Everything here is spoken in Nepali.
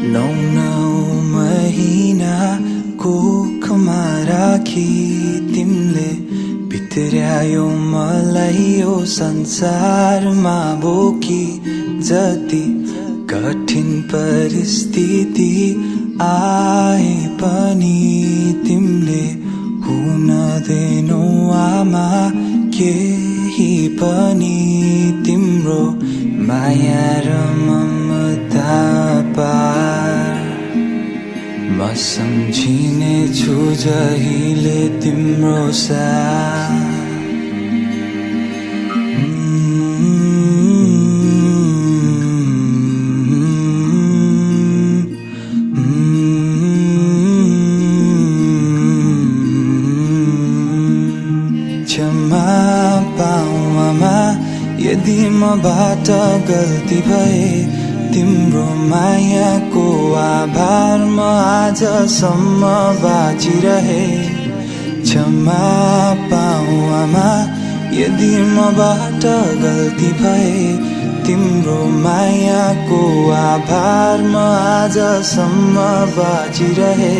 नौ महिना कोखमा राखी तिमीले भित्र्यायो मलाई यो संसारमा बोकी। जति कठिन परिस्थिति आए पनि तिमीले हुन दिनौ आमा केही पनि। तिम्रो माया र ममता पार म सम्झिने छु जहिले तिम्रो साथ। क्षमा पाऊ आमा यदि मबाट गल्ती भए। तिम्रो मायाको आभार म आजसम्म बाँचिरहे। क्षमा पाऊ आमा यदि मबाट गल्ती भए। तिम्रो मायाको आभार म आजसम्म बाँचिरहे।